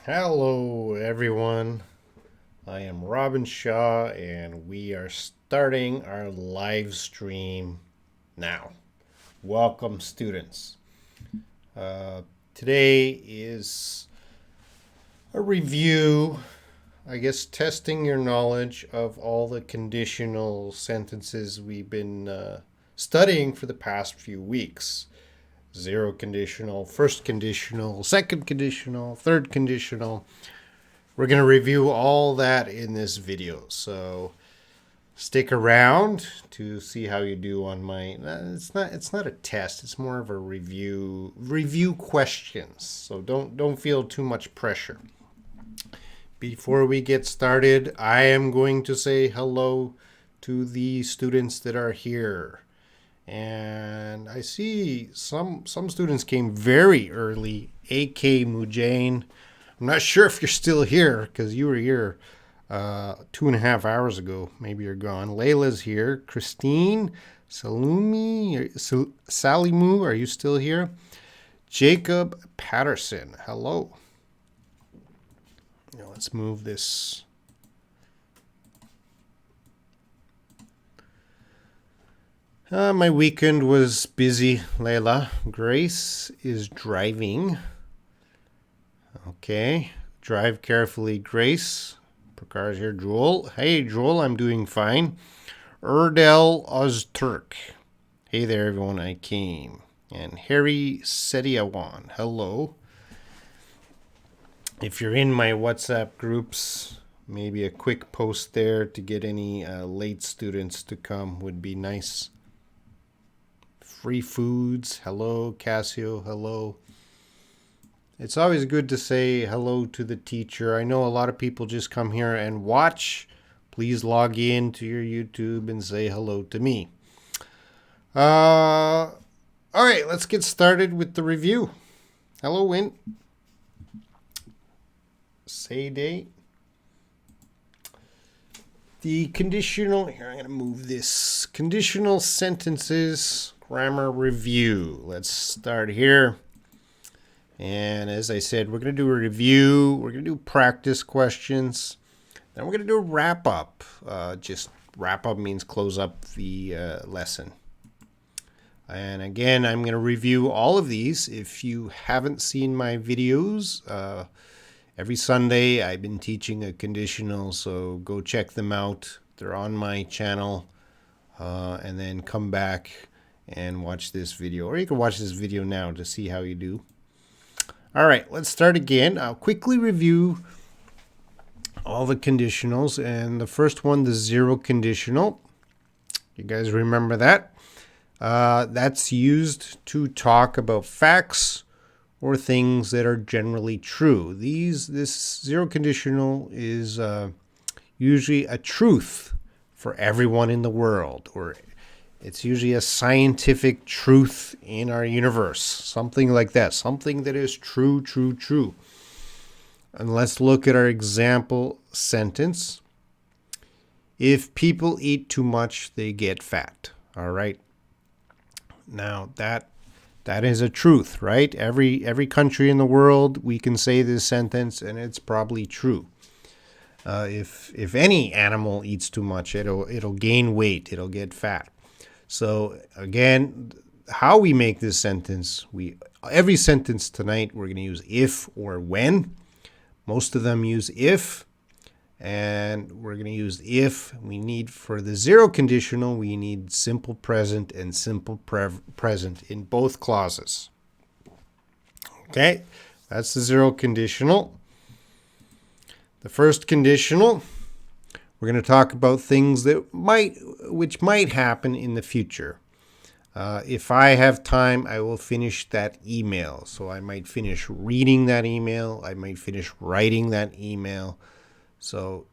Hello, everyone. I am Robin Shaw, and we are starting our live stream now. Welcome, students. Uh, Today is a review, I guess, testing your knowledge of all the conditional sentences we've been studying for the past few weeks. Zero conditional, first conditional, second conditional, third conditional. We're going to review all that in this video. So stick around to see how you do on my it's not a test, it's more of a review questions. So don't feel too much pressure. Before we get started, I am going to say hello to the students that are here. And I see some students came very early. AK Mujane. I'm not sure if you're still here because you were here 2.5 hours ago. Maybe you're gone. Layla's here. Christine, Salimu, are you still here? Jacob Patterson, hello. Now let's move this. My weekend was busy, Layla. Grace is driving. Okay. Drive carefully, Grace. Prakar's here. Joel. Hey, Joel, I'm doing fine. Erdel Ozturk. Hey there, everyone. I came. And Harry Setiawan. Hello. If you're in my WhatsApp groups, maybe a quick post there to get any late students to come would be nice. Free Foods. Hello, Casio. Hello. It's always good to say hello to the teacher. I know a lot of people just come here and watch. Please log in to your YouTube and say hello to me. All right, let's get started with the review. Hello, Win. Say date. The conditional, here I'm going to move this. Conditional sentences grammar review. Let's start here. And as I said, we're going to do a review. We're going to do practice questions. Then we're going to do a wrap up. Just wrap up means close up the lesson. And again, I'm going to review all of these. If you haven't seen my videos, every Sunday I've been teaching a conditional, so go check them out. They're on my channel. And then come back and watch this video. Or you can watch this video now to see how you do. All right, let's start again. I'll quickly review all the conditionals. And the first one, the zero conditional. You guys remember that? That's used to talk about facts or things that are generally true. This zero conditional is usually a truth for everyone in the world, or it's usually a scientific truth in our universe, something like that, something that is true, true, true. And let's look at our example sentence. If people eat too much, they get fat. All right. Now that is a truth, right? Every country in the world, we can say this sentence, and it's probably true. If any animal eats too much, it'll gain weight, it'll get fat. So again, how we make this sentence, every sentence tonight we're going to use if or when. Most of them use if, and we're going to use if. We need, for the zero conditional, we need simple present and simple present in both clauses. Okay, that's the zero conditional. The first conditional, we're going to talk about things which might happen in the future. If I have time, I will finish that email. So I might finish reading that email. I might finish writing that email. So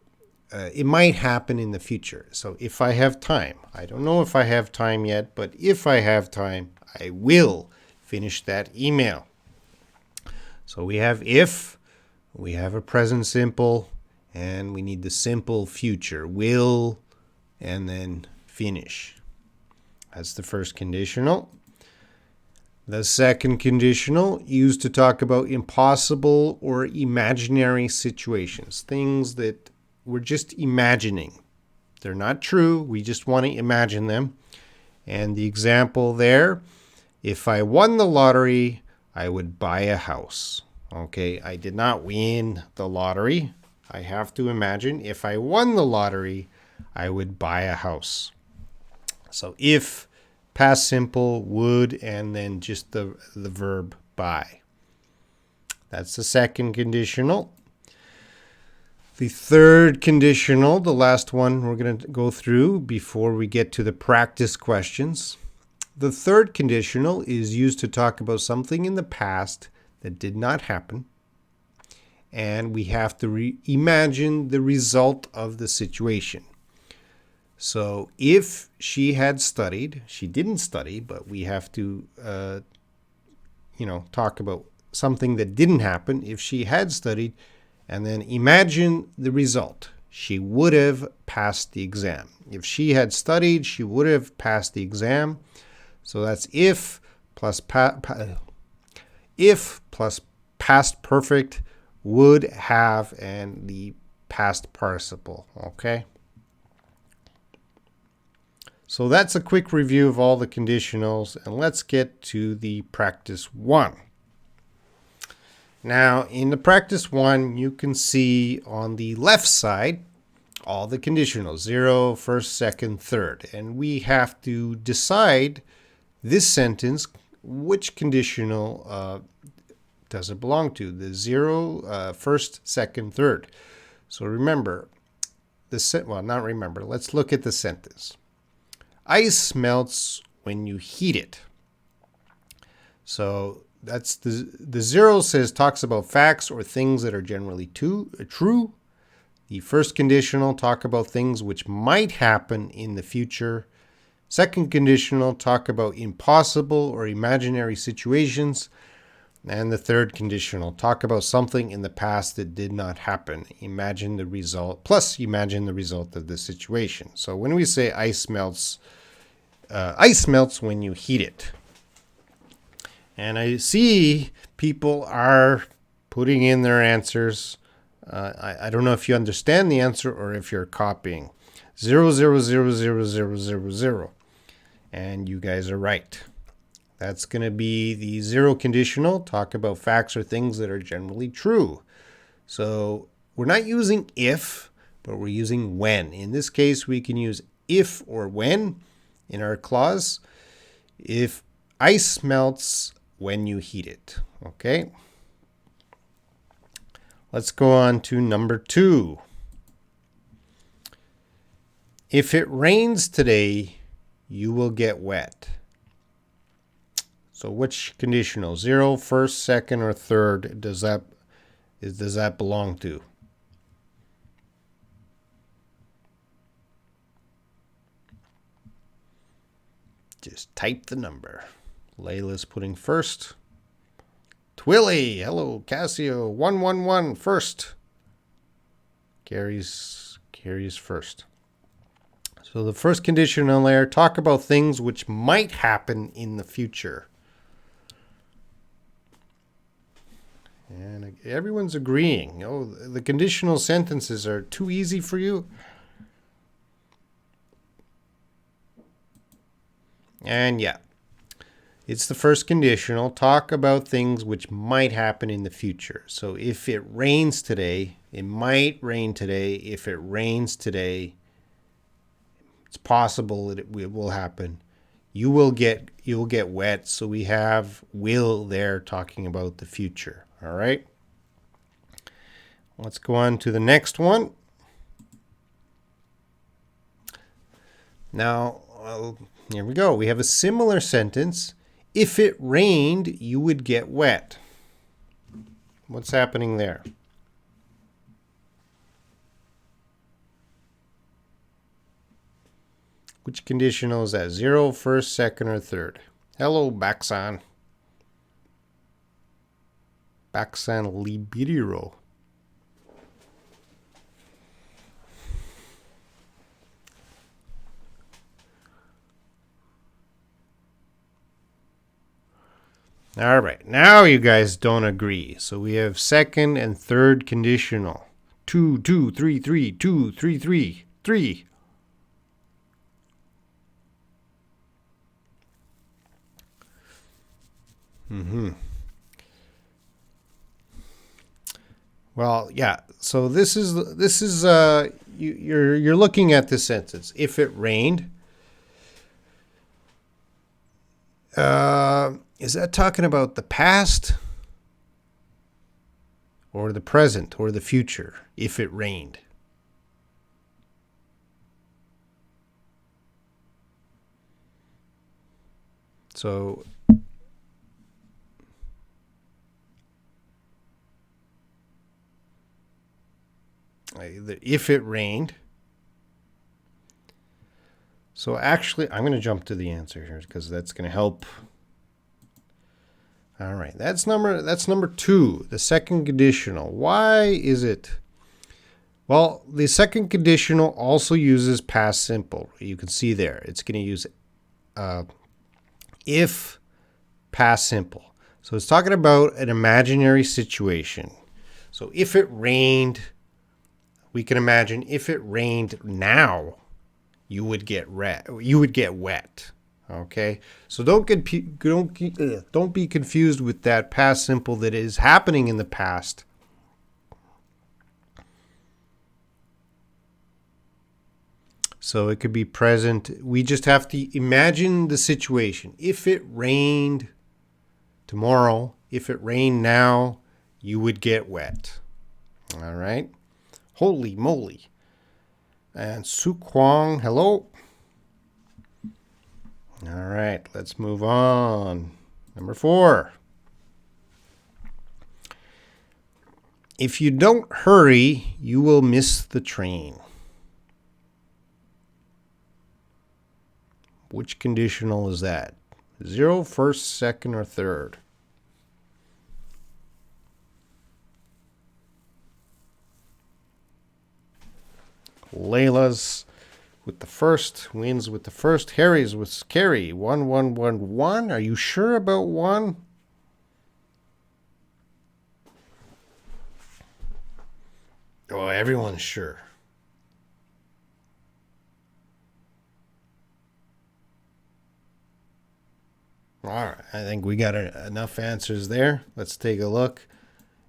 it might happen in the future. So if I have time, I don't know if I have time yet, but if I have time, I will finish that email. So we have if, we have a present simple, and we need the simple future, will, and then finish. That's the first conditional. The second conditional used to talk about impossible or imaginary situations, things that we're just imagining. They're not true. We just want to imagine them. And the example there, if I won the lottery, I would buy a house. Okay, I did not win the lottery. I have to imagine if I won the lottery, I would buy a house. So if, past simple, would, and then just the verb buy. That's the second conditional. The third conditional, the last one we're going to go through before we get to the practice questions. The third conditional is used to talk about something in the past that did not happen, and we have to imagine the result of the situation. So if she had studied, she didn't study, but we have to, talk about something that didn't happen. If she had studied, and then imagine the result, she would have passed the exam. If she had studied, she would have passed the exam. So that's if plus past perfect, would have, and the past participle. Okay. So that's a quick review of all the conditionals, and let's get to the practice one. Now, in the practice one, you can see on the left side all the conditionals, 0, first, second, third. And we have to decide this sentence, which conditional does it belong to? The 0, first, second, third. So remember, let's look at the sentence. Ice melts when you heat it. So that's the 0 talks about facts or things that are generally true. The first conditional talk about things which might happen in the future. Second conditional talk about impossible or imaginary situations. And the third conditional talk about something in the past that did not happen. Imagine the result of the situation. So when we say ice melts when you heat it. And I see people are putting in their answers. I don't know if you understand the answer or if you're copying. 0, 0, 0, 0, 0, 0, 0. And you guys are right. That's going to be the 0 conditional. Talk about facts or things that are generally true. So we're not using if, but we're using when. In this case, we can use if or when in our clause. If ice melts when you heat it. Okay. Let's go on to number 2. If it rains today, you will get wet. So which conditional? 0, first, second, or third does that belong to? Just type the number. Layla's putting first. Twilly, hello, Casio, 111 first. Gary's first. So the first conditional there, talk about things which might happen in the future. And everyone's agreeing. Oh, the conditional sentences are too easy for you. And yeah, it's the first conditional. Talk about things which might happen in the future. So if it rains today, it might rain today. If it rains today, it's possible that it will happen. You will get wet. So we have will there talking about the future. All right. Let's go on to the next one. Now, here we go. We have a similar sentence. If it rained, you would get wet. What's happening there? Which conditional is that? 0, first, second, or third? Hello, Baxan. Baxan Libiro. All right, now you guys don't agree. So we have second and third conditional. 2, 2, 3, 3, 2, 3, 3, 3. Well, yeah. So this is you're looking at this sentence. If it rained, is that talking about the past or the present or the future? If it rained. So if it rained. So actually, I'm going to jump to the answer here because that's going to help. All right, that's number 2, the second conditional. Why is it? Well, the second conditional also uses past simple. You can see there. It's going to use if past simple. So it's talking about an imaginary situation. So if it rained, we can imagine if it rained now, you would get wet. Okay, so don't be confused with that past simple that is happening in the past. So it could be present. We just have to imagine the situation. If it rained tomorrow, if it rained now, you would get wet. All right. Holy moly. And Su Kwang, hello. All right, let's move on. Number 4. If you don't hurry, you will miss the train. Which conditional is that? 0, first, second, or third? Layla's with the first, wins with the first. Harry's with Carrie. 1, 1, 1, 1. Are you sure about 1? Oh, everyone's sure. All right, I think we got enough answers there. Let's take a look.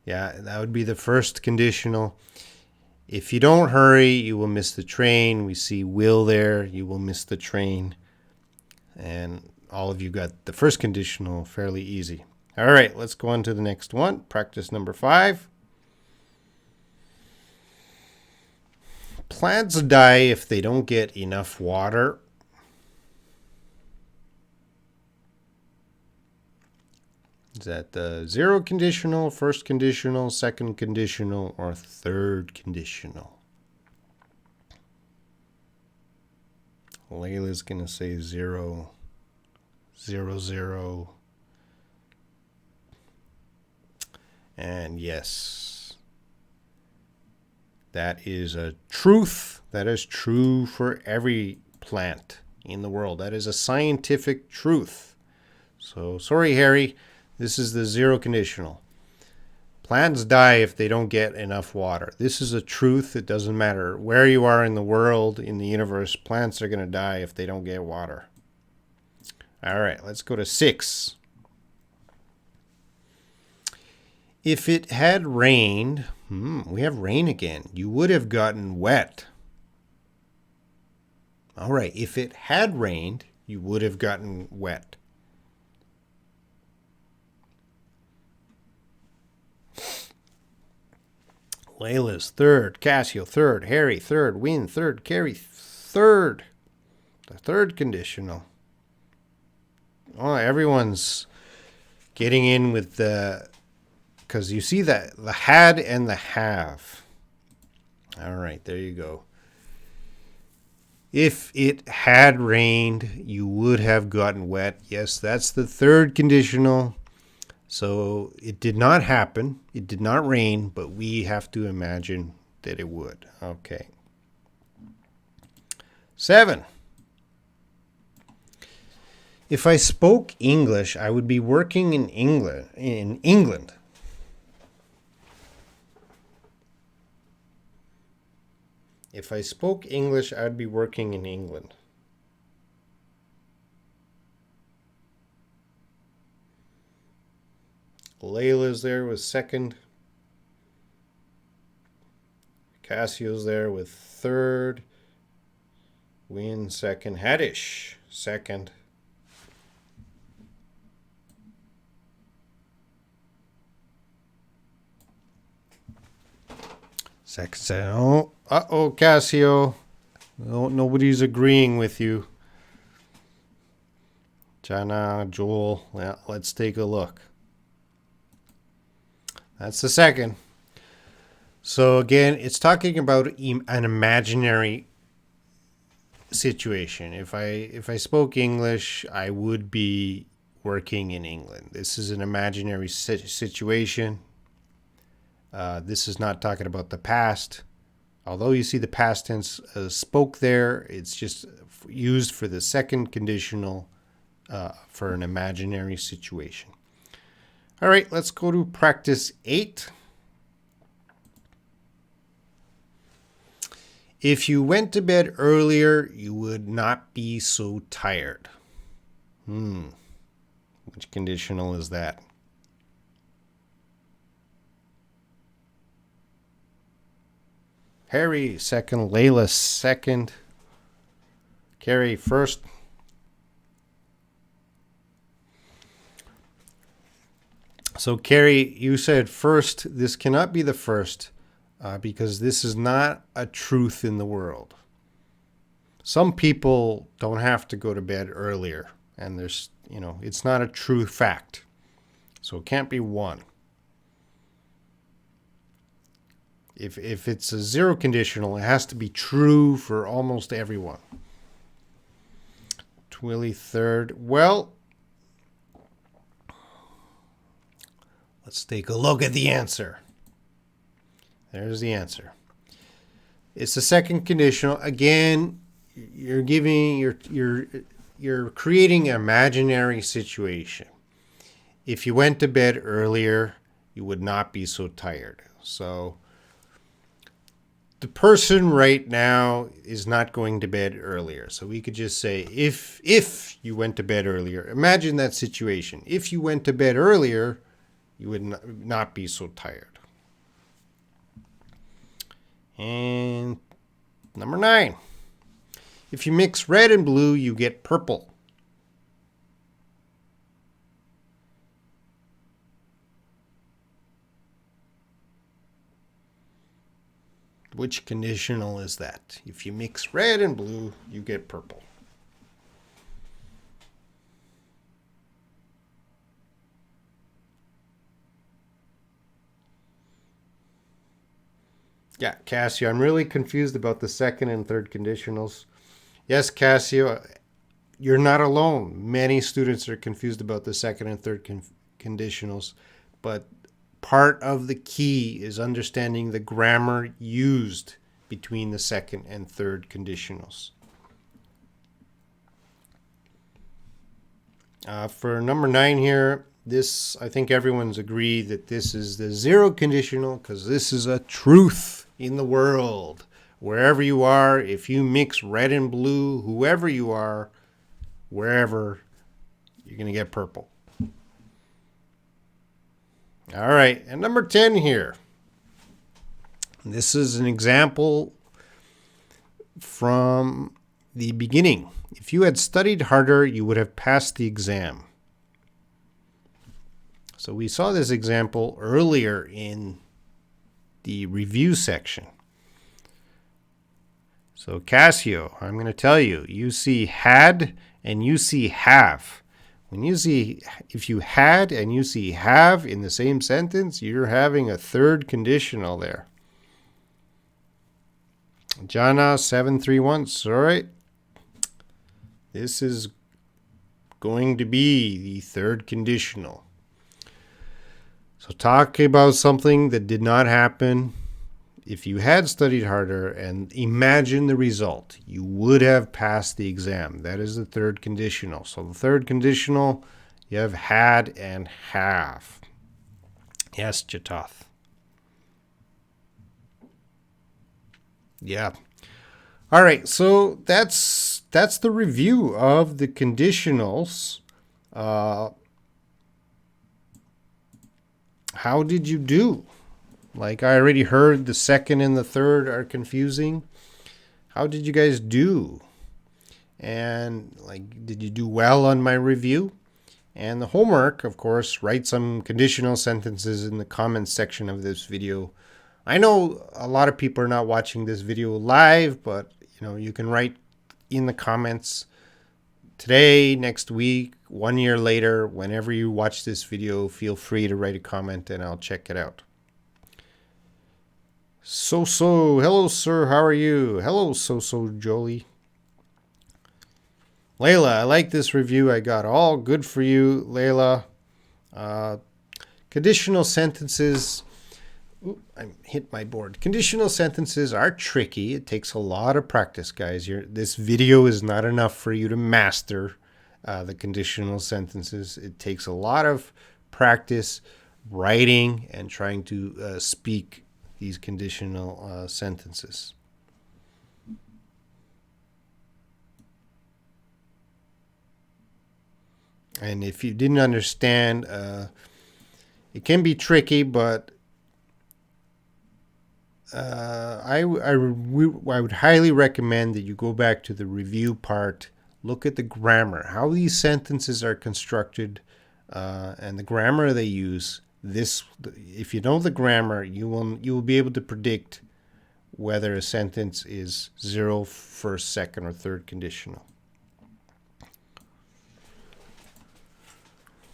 Yeah, that would be the first conditional. If you don't hurry, you will miss the train. We see will there. You will miss the train. And all of you got the first conditional fairly easy. All right, let's go on to the next one. Practice number 5. Plants die if they don't get enough water. Is that the 0 conditional, first conditional, second conditional, or third conditional? Layla's going to say 0, 0, 0. And yes, that is a truth. That is true for every plant in the world. That is a scientific truth. So, sorry, Harry. This is the 0 conditional. Plants die if they don't get enough water. This is a truth. It doesn't matter where you are in the world, in the universe. Plants are going to die if they don't get water. All right, let's go to 6. If it had rained, we have rain again. You would have gotten wet. All right, if it had rained, you would have gotten wet. Layla's third, Casio third, Harry third, Win third, Carrie third. The third conditional. Oh, everyone's getting in with the, because you see that the had and the have. All right, there you go. If it had rained, you would have gotten wet. Yes, that's the third conditional. So it did not happen. It did not rain, but we have to imagine that it would. Okay. 7. If I spoke English, I would be working in England. If I spoke English, I'd be working in England. Layla's there with second. Cassio's there with third. Win second. Haddish second. Second. Uh-oh, Cassio. No, nobody's agreeing with you. Jana, Joel. Yeah, let's take a look. That's the second. So again, it's talking about an imaginary situation. If I spoke English, I would be working in England. This is an imaginary situation. This is not talking about the past. Although you see the past tense spoke there, it's just used for the second conditional for an imaginary situation. All right, let's go to practice 8. If you went to bed earlier, you would not be so tired. Which conditional is that? Harry second, Layla second, Carrie first. So Carrie, you said first. This cannot be the first because this is not a truth in the world. Some people don't have to go to bed earlier, and it's not a true fact. So it can't be one. If it's a zero conditional, it has to be true for almost everyone. Twilly third. Well, let's take a look at the answer. There's the answer. It's the second conditional. Again, you're creating an imaginary situation. If you went to bed earlier, you would not be so tired. So the person right now is not going to bed earlier. So we could just say, if you went to bed earlier, imagine that situation. If you went to bed earlier, you would not be so tired. And number 9. If you mix red and blue, you get purple. Which conditional is that? If you mix red and blue, you get purple. Yeah, Cassio, I'm really confused about the second and third conditionals. Yes, Cassio, you're not alone. Many students are confused about the second and third conditionals, but part of the key is understanding the grammar used between the second and third conditionals. For number 9 here, this, I think everyone's agreed that this is the zero conditional because this is a truth in the world. Wherever you are, if you mix red and blue, whoever you are, wherever, you're going to get purple. All right, and number 10 here. This is an example from the beginning. If you had studied harder, you would have passed the exam. So we saw this example earlier in the review section. So Cassio, I'm going to tell you, you see had and you see have. When you see, if you had and you see have in the same sentence, you're having a third conditional there. Jana 731, all right. This is going to be the third conditional. So talk about something that did not happen if you had studied harder and imagine the result, you would have passed the exam. That is the third conditional. So the third conditional, you have had and have. Yes, Jatath. Yeah. All right, so that's the review of the conditionals. How did you do? Like, I already heard the second and the third are confusing. How did you guys do? And, like, did you do well on my review? And the homework, of course, write some conditional sentences in the comments section of this video. I know a lot of people are not watching this video live, but, you can write in the comments today, next week, 1 year later, whenever you watch this video, feel free to write a comment and I'll check it out. Hello sir, how are you? Hello Jolie. Layla, I like this review I got. All good for you, Layla. Conditional sentences. I hit my board. Conditional sentences are tricky. It takes a lot of practice, guys. This video is not enough for you to master the conditional sentences. It takes a lot of practice writing and trying to speak these conditional sentences. And if you didn't understand, it can be tricky, but I would highly recommend that you go back to the review part, look at the grammar, how these sentences are constructed, and the grammar they use. If you know the grammar, you will be able to predict whether a sentence is 0, first, second, or third conditional.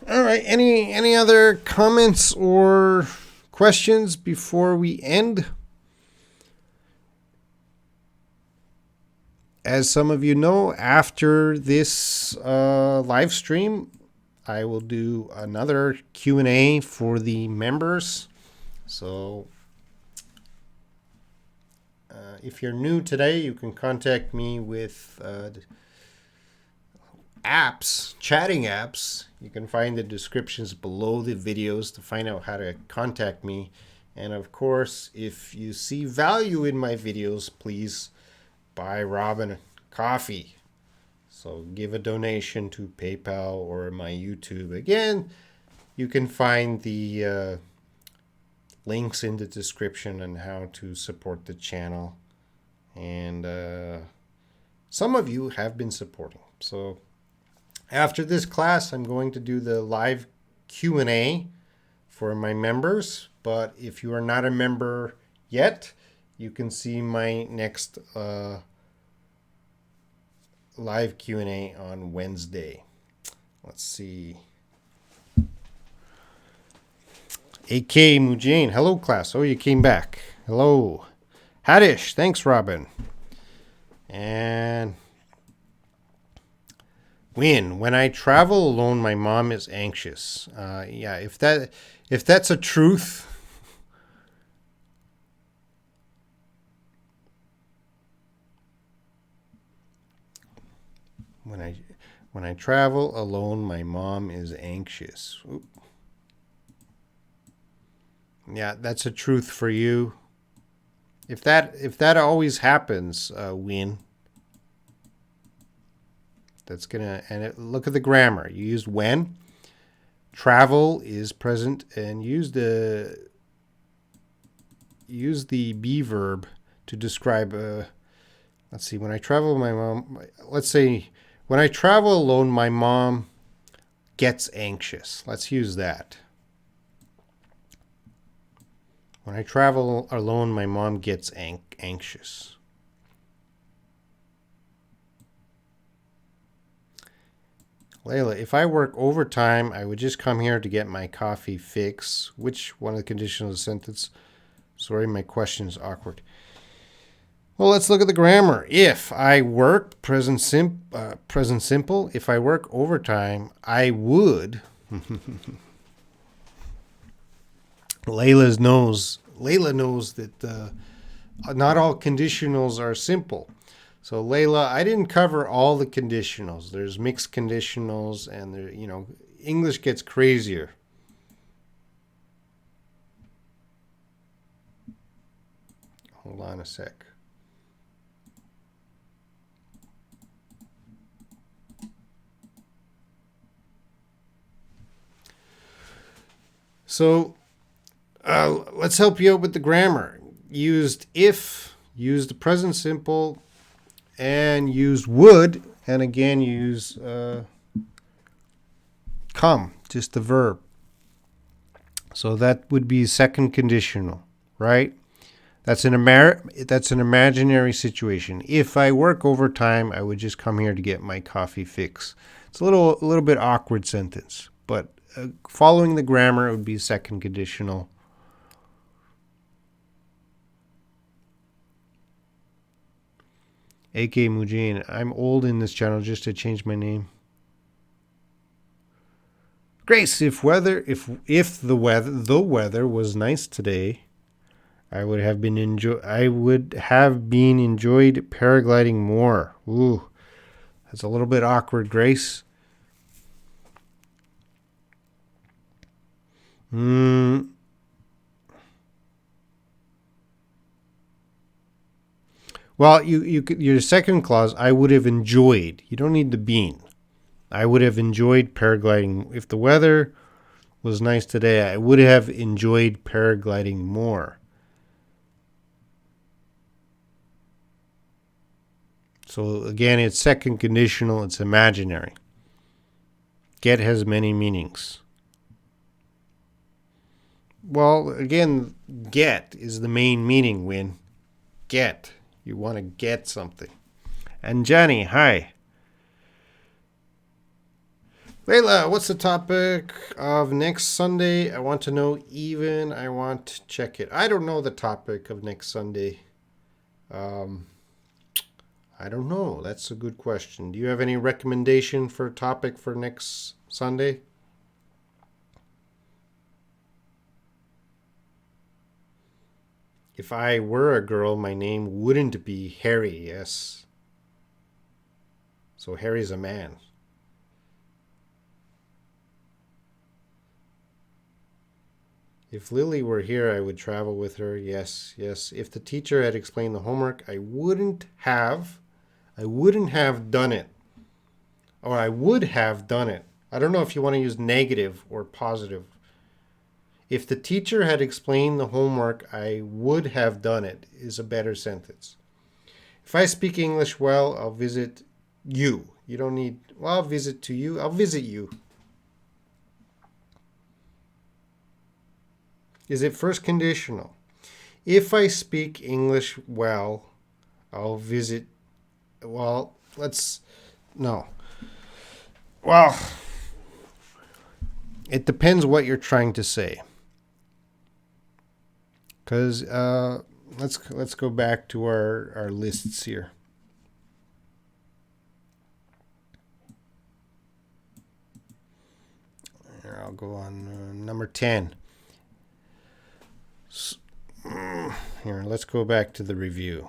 All right. Any other comments or questions before we end? As some of you know, after this live stream, I will do another Q&A for the members. So if you're new today, you can contact me with chatting apps. You can find the descriptions below the videos to find out how to contact me. And of course, if you see value in my videos, please buy Robin coffee. So give a donation to PayPal or my YouTube. Again, you can find the links in the description on how to support the channel. And some of you have been supporting. So after this class, I'm going to do the live Q&A for my members. But if you are not a member yet, you can see my next live Q&A on Wednesday. Let's see. AK Mujane. Hello, class. Oh, you came back. Hello. Hadish. Thanks, Robin. And when I travel alone, my mom is anxious. Yeah, if that's a truth, when I travel alone, my mom is anxious. Oop. Yeah, that's a truth for you. If that always happens, Win, that's gonna look at the grammar. You used when. Travel is present, and use the be verb to describe. Let's see. When I travel with my mom, let's say when I travel alone, my mom gets anxious. Let's use that. When I travel alone, my mom gets anxious. Layla, if I work overtime, I would just come here to get my coffee fix. Which one of the conditions of the sentence? Sorry, my question is awkward. Well, let's look at the grammar. If I work, present simple. If I work overtime, I would. Layla knows that not all conditionals are simple. So Layla, I didn't cover all the conditionals. There's mixed conditionals, and there, English gets crazier. Hold on a sec. So let's help you out with the grammar. Used if, used the present simple, and use would, and again use come, just the verb. So that would be second conditional, right? That's an imaginary situation. If I work overtime, I would just come here to get my coffee fix. It's a little bit awkward sentence, but following the grammar, it would be second conditional. AK Mujin, I'm old in this channel just to change my name. Grace, if the weather was nice today, I would have been enjoyed paragliding more. Ooh, that's a little bit awkward, Grace. Well, your second clause, I would have enjoyed. You don't need the been. I would have enjoyed paragliding. If the weather was nice today, I would have enjoyed paragliding more. So again, it's second conditional. It's imaginary. Get has many meanings. Well, again, get is the main meaning, Win. Get. You want to get something. And Johnny, hi. Layla, what's the topic of next Sunday? I want to know even. I want to check it. I don't know the topic of next Sunday. I don't know. That's a good question. Do you have any recommendation for a topic for next Sunday? If I were a girl, my name wouldn't be Harry, yes. So Harry's a man. If Lily were here, I would travel with her. Yes, yes. If the teacher had explained the homework, I wouldn't have done it. Or I would have done it. I don't know if you want to use negative or positive. If the teacher had explained the homework, I would have done it is a better sentence. If I speak English well, I'll visit you. You don't need, well, I'll visit to you. I'll visit you. Is it first conditional? If I speak English well, I'll visit, well, no. Well, it depends what you're trying to say. Because let's go back to our lists here. Here, I'll go on number 10. Here, let's go back to the review.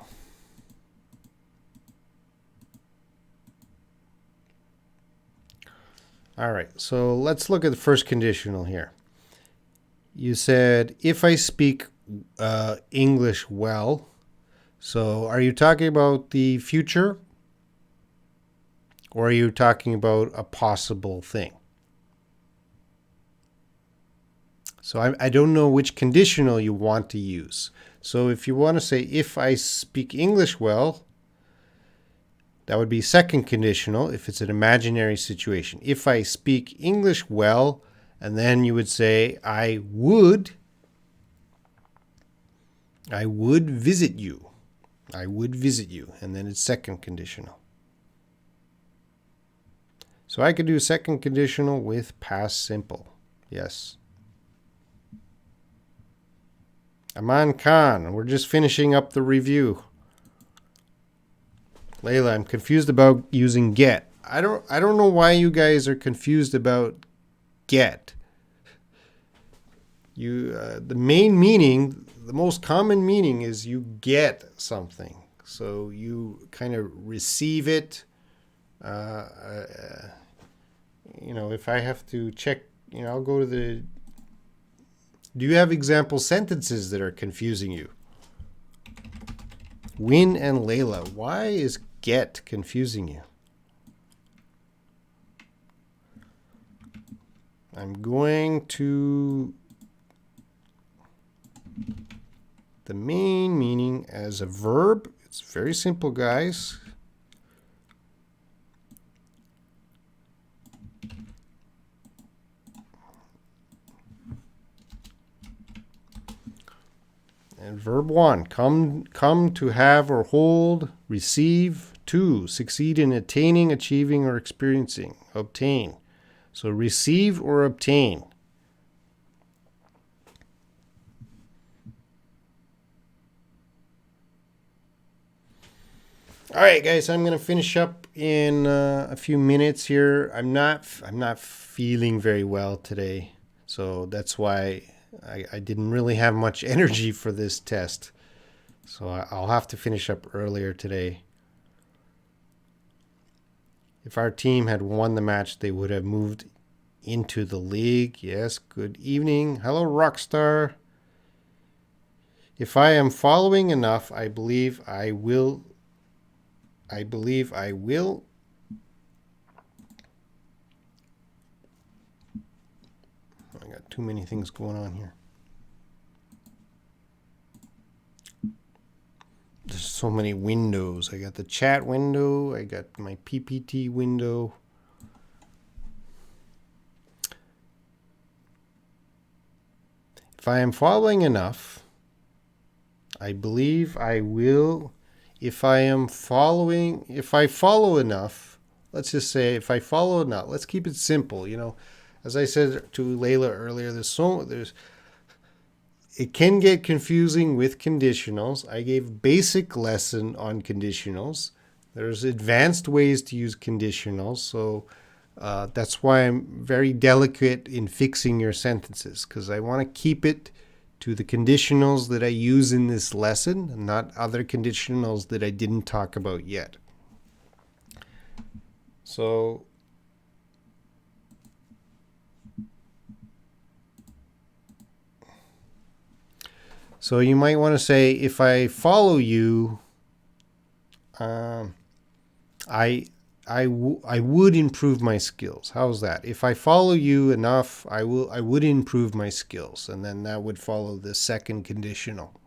All right, so let's look at the first conditional here. You said, if I speak English well. So are you talking about the future? Or are you talking about a possible thing? So I don't know which conditional you want to use. So if you want to say, if I speak English well, that would be second conditional if it's an imaginary situation. If I speak English well, and then you would say, I would visit you. I would visit you. And then it's second conditional. So I could do second conditional with past simple. Yes. Aman Khan, we're just finishing up the review. Layla, I'm confused about using get. I don't know why you guys are confused about get. The main meaning, the most common meaning is you get something. So you kind of receive it. If I have to check, I'll go to the... Do you have example sentences that are confusing you? Win and Layla. Why is get confusing you? I'm going to the main meaning as a verb. It's very simple, guys. And verb 1, come to have or hold, receive. 2, succeed in attaining, achieving, or experiencing, obtain. So receive or obtain. All right, guys, I'm going to finish up in a few minutes here. I'm not feeling very well today, so that's why I didn't really have much energy for this test. So I'll have to finish up earlier today. If our team had won the match, they would have moved into the league. Yes, good evening. Hello, Rockstar. If I am following enough, I believe I will. I got too many things going on here. There's so many windows. I got the chat window. I got my PPT window. If I am following enough, I believe I will. If I follow enough, let's just say if I follow enough, let's keep it simple. As I said to Layla earlier, it can get confusing with conditionals. I gave basic lesson on conditionals. There's advanced ways to use conditionals. So that's why I'm very delicate in fixing your sentences, because I want to keep it to the conditionals that I use in this lesson and not other conditionals that I didn't talk about yet. So you might want to say, if I follow you, I would improve my skills. How's that? If I follow you enough, I would improve my skills. And then that would follow the second conditional.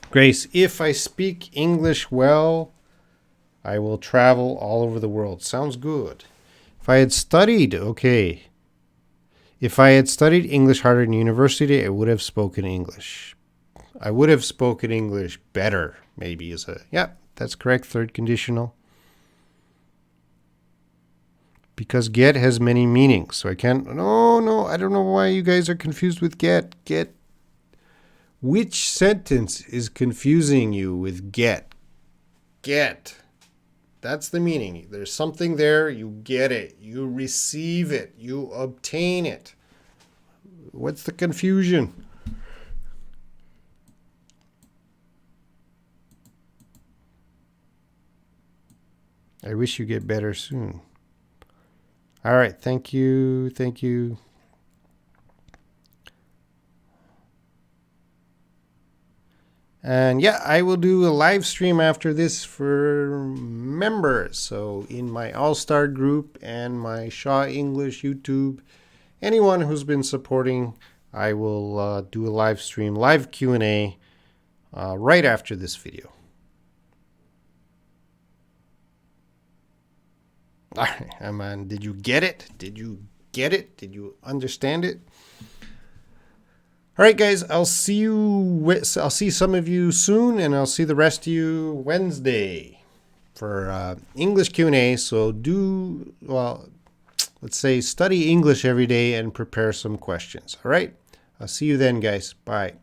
Grace, if I speak English well, I will travel all over the world. Sounds good. If I had studied, okay. If I had studied English harder in university, I would have spoken English. I would have spoken English better, maybe yeah, that's correct, third conditional. Because get has many meanings, so I can't, no, I don't know why you guys are confused with get. Which sentence is confusing you with get? Get. That's the meaning. There's something there, you get it, you receive it, you obtain it. What's the confusion? I wish you get better soon. All right, thank you. And yeah, I will do a live stream after this for members. So in my All-Star group and my Shaw English YouTube, anyone who's been supporting, I will do a live stream, live Q&A right after this video. All right, man, did you get it? Did you understand it? All right, guys, I'll see some of you soon, and I'll see the rest of you Wednesday for English Q&A. So let's say study English every day and prepare some questions. All right, I'll see you then, guys. Bye.